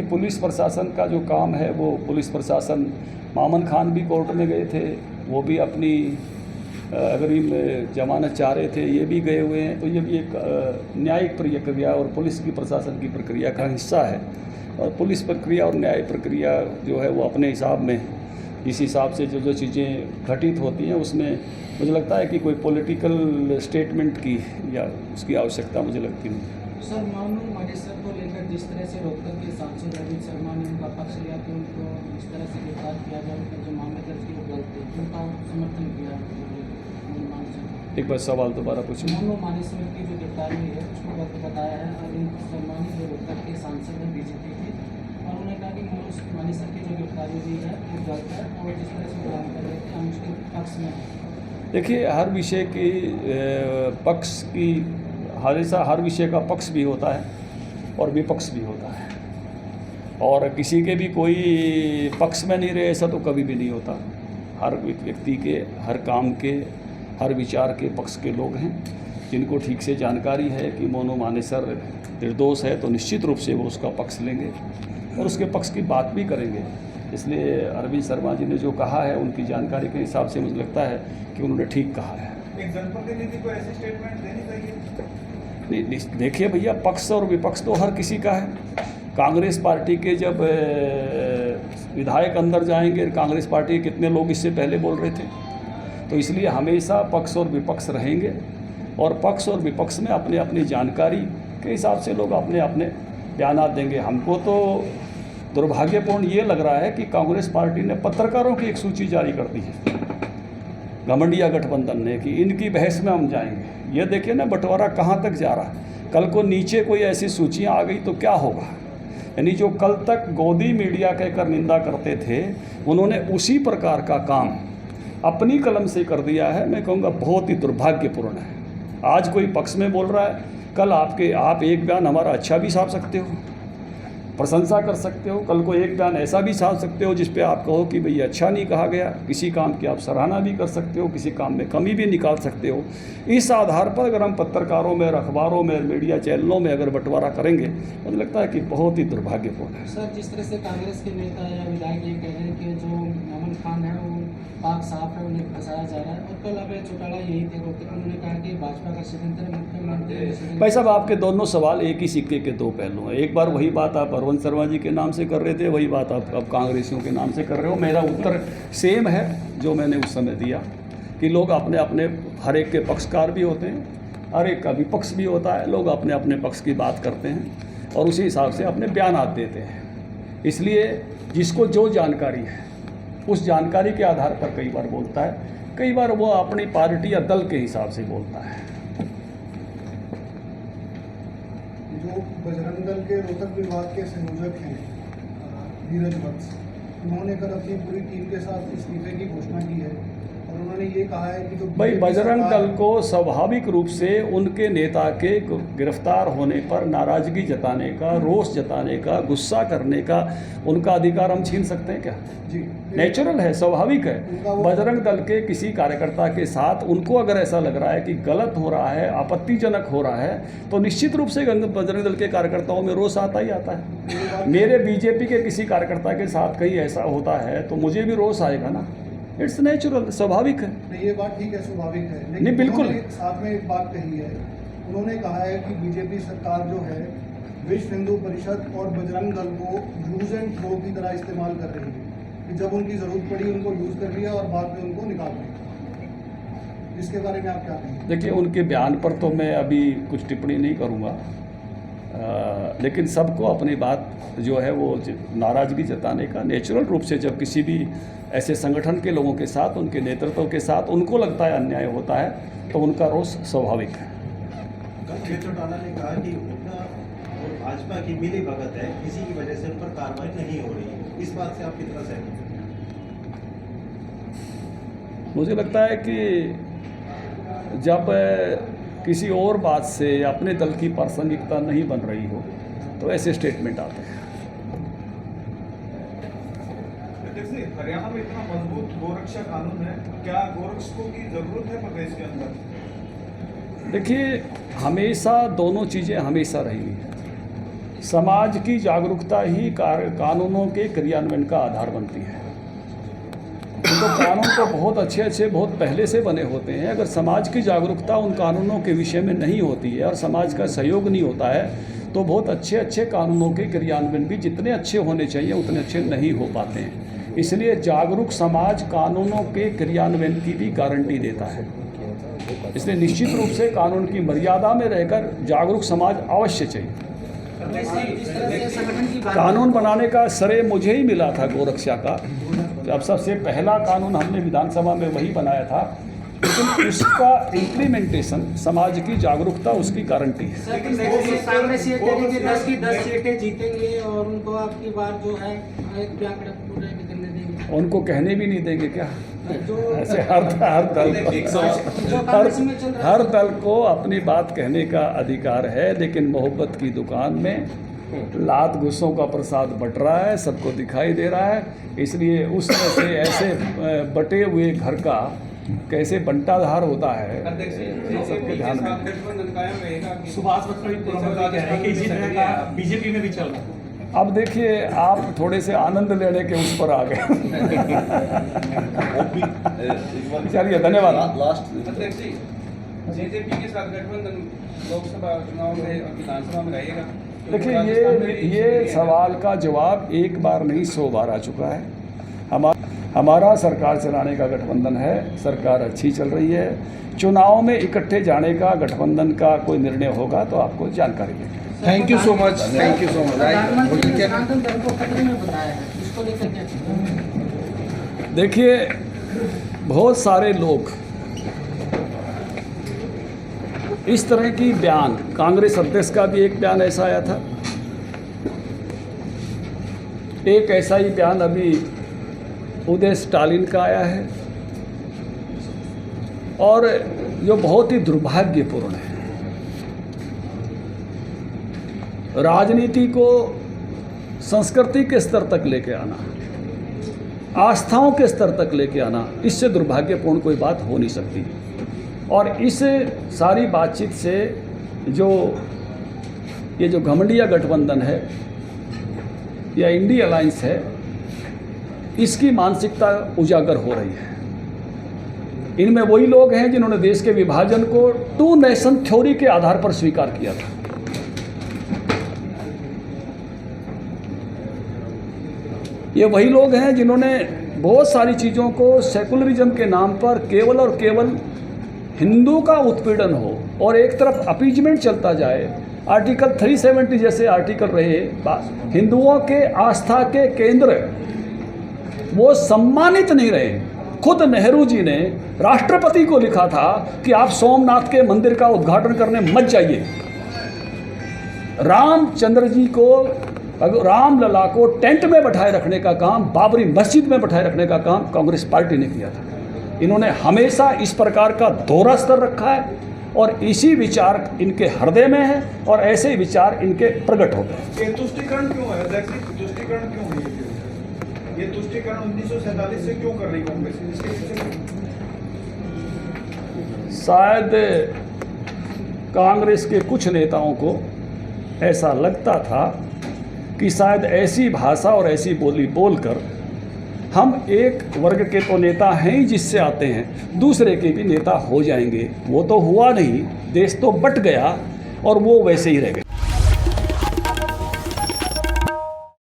Police प्रशासन का जो काम है वो पुलिस प्रशासन, मामन खान भी कोर्ट में गए थे, वो भी अपनी अग्रिम जमानत चाह रहे थे, ये भी गए हुए हैं। तो ये भी एक न्यायिक प्रक्रिया और पुलिस की प्रशासन की प्रक्रिया का हिस्सा है। और पुलिस प्रक्रिया और न्याय प्रक्रिया जो है वो अपने हिसाब में, इस हिसाब से जो चीज़ें घटित होती हैं उसमें मुझे लगता है कि कोई पॉलिटिकल स्टेटमेंट की या उसकी आवश्यकता मुझे लगती नहीं। सर, मामू मजेसर को लेकर जिस तरह से रोहतक के सांसद अरविंद शर्मा ने उनका पक्ष लिया कि उनको इस तरह से गिरफ्तार किया जाए, उनका जो मामले दर्ज किए वो गलत थे, उनका समर्थन किया। एक बार सवाल दोबारा पूछिए। मामू मजेसर की जो गिरफ्तारी हुई है उसको वक्त बताया है अरविंद शर्मा ने, जो रोहतक के सांसद हैं बीजेपी के, और उन्होंने कहा कि मामू मजेसर की जो गिरफ्तारी हुई है वो गलत है और जिस तरह से बयान कर रहे थे हम उसके पक्ष में हैं। देखिए, हर विषय की पक्ष की हर विषय का पक्ष भी होता है और विपक्ष भी होता है, और किसी के भी कोई पक्ष में नहीं रहे ऐसा तो कभी भी नहीं होता। हर व्यक्ति के, हर काम के, हर विचार के पक्ष के लोग हैं जिनको ठीक से जानकारी है कि मोनू मानेसर निर्दोष है, तो निश्चित रूप से वो उसका पक्ष लेंगे और उसके पक्ष की बात भी करेंगे। इसलिए अरविंद शर्मा जी ने जो कहा है उनकी जानकारी के हिसाब से मुझे लगता है कि उन्होंने ठीक कहा है। एक जनप्रतिनिधि को ऐसी स्टेटमेंट देनी चाहिए? नहीं, देखिए भैया, पक्ष और विपक्ष तो हर किसी का है। कांग्रेस पार्टी के जब विधायक अंदर जाएंगे, कांग्रेस पार्टी के कितने लोग इससे पहले बोल रहे थे, तो इसलिए हमेशा पक्ष और विपक्ष रहेंगे और पक्ष और विपक्ष में अपने अपनी जानकारी के हिसाब से लोग अपने अपने बयान देंगे। हमको तो दुर्भाग्यपूर्ण ये लग रहा है कि कांग्रेस पार्टी ने पत्रकारों की एक सूची जारी कर दी है, घमंडिया गठबंधन ने, कि इनकी बहस में हम जाएंगे। ये देखिए ना, बंटवारा कहाँ तक जा रहा है। कल को नीचे कोई ऐसी सूचियाँ आ गई तो क्या होगा। यानी जो कल तक गोदी मीडिया कहकर निंदा करते थे, उन्होंने उसी प्रकार का काम अपनी कलम से कर दिया है। मैं कहूँगा बहुत ही दुर्भाग्यपूर्ण है। आज कोई पक्ष में बोल रहा है, कल आप एक बयान हमारा अच्छा भी छाप सकते हो, प्रशंसा कर सकते हो, कल को एक बयान ऐसा भी छाप सकते हो जिस पे आप कहो कि भाई अच्छा नहीं कहा गया। किसी काम की आप सराहना भी कर सकते हो, किसी काम में कमी भी निकाल सकते हो। इस आधार पर अगर हम पत्रकारों में, अखबारों में, मीडिया चैनलों में अगर बंटवारा करेंगे, मुझे लगता है कि बहुत ही दुर्भाग्यपूर्ण है। सर, जिस तरह से कांग्रेस के नेता या विधायक ये कह रहे हैं कि जो मामन खान है वो पाक साफ है, उन्हें फंसाया जा रहा है, और कल अभय चौटाला यही थे, उन्होंने कहा कि भाजपा का षड्यंत्र है, मुख्यमंत्री। भाई साहब, आपके दोनों सवाल एक ही सिक्के के दो पहलू हैं। एक बार वही बात आप अरविंद शर्मा जी के नाम से कर रहे थे, वही बात आप अब कांग्रेसियों के नाम से कर रहे हो। मेरा उत्तर सेम है जो मैंने उस समय दिया, कि लोग अपने अपने, हर एक के पक्षकार भी होते हैं, हर एक का विपक्ष भी होता है। लोग अपने अपने पक्ष की बात करते हैं और उसी हिसाब से अपने बयान देते हैं। इसलिए जिसको जो जानकारी है उस जानकारी के आधार पर कई बार बोलता है, कई बार वो अपनी पार्टी या दल के हिसाब से बोलता है। जो बजरंग दल के रोहतक विभाग के संयोजक हैं नीरज वत्स, उन्होंने कल अपनी पूरी टीम के साथ इस्तीफे की घोषणा की है और उन्होंने ये कहा है कि जो भाई, बजरंग दल को स्वाभाविक रूप से उनके नेता के गिरफ्तार होने पर नाराजगी जताने का, रोष जताने का, गुस्सा करने का उनका अधिकार हम छीन सकते हैं क्या? जी, नेचुरल है, स्वाभाविक है। बजरंग दल के किसी कार्यकर्ता के साथ उनको अगर ऐसा लग रहा है कि गलत हो रहा है, आपत्तिजनक हो रहा है, तो निश्चित रूप से बजरंग दल के कार्यकर्ताओं में रोष आता ही आता है। मेरे बीजेपी के किसी कार्यकर्ता के साथ कहीं ऐसा होता है तो मुझे भी रोष आएगा ना। इट्स नेचुरल, स्वाभाविक है। नहीं, ये बात ठीक है, स्वाभाविक है, लेकिन नहीं, बिल्कुल। उन्होंने साथ में एक बात कही है, उन्होंने कहा है कि बीजेपी सरकार जो है विश्व हिंदू परिषद और बजरंग दल को यूज एंड थ्रो की तरह इस्तेमाल कर रही है, कि जब उनकी ज़रूरत पड़ी उनको यूज़ कर लिया और बाद में उनको निकाल दिया। इसके बारे में आप क्या कहेंगे? देखिए, उनके बयान पर तो मैं अभी कुछ टिप्पणी नहीं करूँगा, लेकिन सबको अपनी बात जो है वो नाराज़गी जताने का, नेचुरल रूप से जब किसी भी ऐसे संगठन के लोगों के साथ, उनके नेतृत्व के साथ उनको लगता है अन्याय होता है तो उनका रोष स्वाभाविक है। अभय चौटाला ने कहा कि उनका और भाजपा की मिली भगत है, किसी की वजह से उन पर कार्रवाई नहीं हो रही है। इस बात से आप कितना सहमत हैं? मुझे लगता है कि जब किसी और बात से अपने दल की प्रासंगिकता नहीं बन रही हो तो ऐसे स्टेटमेंट आते हैं। हरियाणा में इतना मजबूत गोरक्षा कानून है, क्या गोरक्षकों की जरूरत है प्रदेश के अंदर? देखिए, हमेशा दोनों चीज़ें हमेशा रही हैं। समाज की जागरूकता ही कानूनों के क्रियान्वयन का आधार बनती है। तो कानून तो बहुत अच्छे बहुत पहले से बने होते हैं, अगर समाज की जागरूकता उन कानूनों के विषय में नहीं होती है और समाज का सहयोग नहीं होता है तो बहुत अच्छे कानूनों के क्रियान्वयन भी जितने अच्छे होने चाहिए उतने अच्छे नहीं हो पाते हैं। इसलिए जागरूक समाज कानूनों के क्रियान्वयन की भी गारंटी देता है। इसलिए निश्चित रूप से कानून की मर्यादा में रहकर जागरूक समाज अवश्य चाहिए। जिस तरह से संगठन की बात कानून बनाने का श्रेय मुझे ही मिला था गोरक्षा का। अब सबसे पहला कानून हमने विधानसभा में वही बनाया था, लेकिन उसका इम्प्लीमेंटेशन समाज की जागरूकता उसकी गारंटी है। सर, कांग्रेस ये कह रही है कि 10 की 10 सीटें जीतेंगे और उनको आपकी बार जो है एक ब्याकड़ा पूरे निकलने देंगे। उनको कहने भी नहीं देंगे क्या? जो ऐसे हर दल को अपनी बात कहने का अधिकार है, लेकिन मोहब्बत की दुकान में लात गुस्सों का प्रसाद बट रहा है, सबको दिखाई दे रहा है। इसलिए उसमें से ऐसे बटे हुए घर का कैसे बंटाधार होता है सबके ध्यान में। सुभाष कह रहे हैं कि इसी तरह का बीजेपी में भी चल रहा है। अब देखिए, आप थोड़े से आनंद लेने के उस पर आ गए। चलिए, धन्यवाद। अध्यक्ष जी, जेजेपी के साथ गठबंधन लोकसभा चुनाव में और विधानसभा में रहेगा? देखिए, ये सवाल का जवाब एक बार नहीं 100 बार आ चुका है। हमारा सरकार चलाने का गठबंधन है, सरकार अच्छी चल रही है। चुनाव में इकट्ठे जाने का गठबंधन का कोई निर्णय होगा तो आपको जानकारी देंगे। Thank you so much. प्रधानमंत्री ने सनातन धर्म को खतरे में बताया है, इसको लेकर क्या? देखिए, बहुत सारे लोग इस तरह की बयान, कांग्रेस अध्यक्ष का भी एक बयान ऐसा आया था, एक ऐसा ही बयान अभी उदय स्टालिन का आया है, और जो बहुत ही दुर्भाग्यपूर्ण है। राजनीति को संस्कृति के स्तर तक लेके आना, आस्थाओं के स्तर तक लेके आना, इससे दुर्भाग्यपूर्ण कोई बात हो नहीं सकती। और इस सारी बातचीत से ये जो घमंडिया गठबंधन है या इंडी अलायंस है, इसकी मानसिकता उजागर हो रही है। इनमें वही लोग हैं जिन्होंने देश के विभाजन को 2 नेशन थ्योरी के आधार पर स्वीकार किया था। ये वही लोग हैं जिन्होंने बहुत सारी चीज़ों को सेकुलरिज्म के नाम पर केवल और केवल हिंदू का उत्पीड़न हो और एक तरफ अपीजमेंट चलता जाए। आर्टिकल 370 जैसे आर्टिकल रहे, हिंदुओं के आस्था के केंद्र वो सम्मानित नहीं रहे। खुद नेहरू जी ने राष्ट्रपति को लिखा था कि आप सोमनाथ के मंदिर का उद्घाटन करने मत जाइए। रामचंद्र जी को, रामलला को टेंट में बैठाए रखने का काम, बाबरी मस्जिद में बैठाए रखने का काम कांग्रेस पार्टी ने किया था। इन्होंने हमेशा इस प्रकार का दोहरा स्तर रखा है और इसी विचार इनके हृदय में है और ऐसे ही विचार इनके प्रकट होते हैं। ये तुष्टीकरण क्यों है अध्यक्ष जी? तुष्टीकरण क्यों है? ये तुष्टीकरण 1947 से क्यों कर रही कांग्रेस? इसके पीछे शायद कांग्रेस के कुछ नेताओं को ऐसा लगता था कि शायद ऐसी भाषा और ऐसी बोली बोलकर हम एक वर्ग के तो नेता हैं ही जिससे आते हैं, दूसरे के भी नेता हो जाएंगे। वो तो हुआ नहीं, देश तो बट गया और वो वैसे ही रह गए।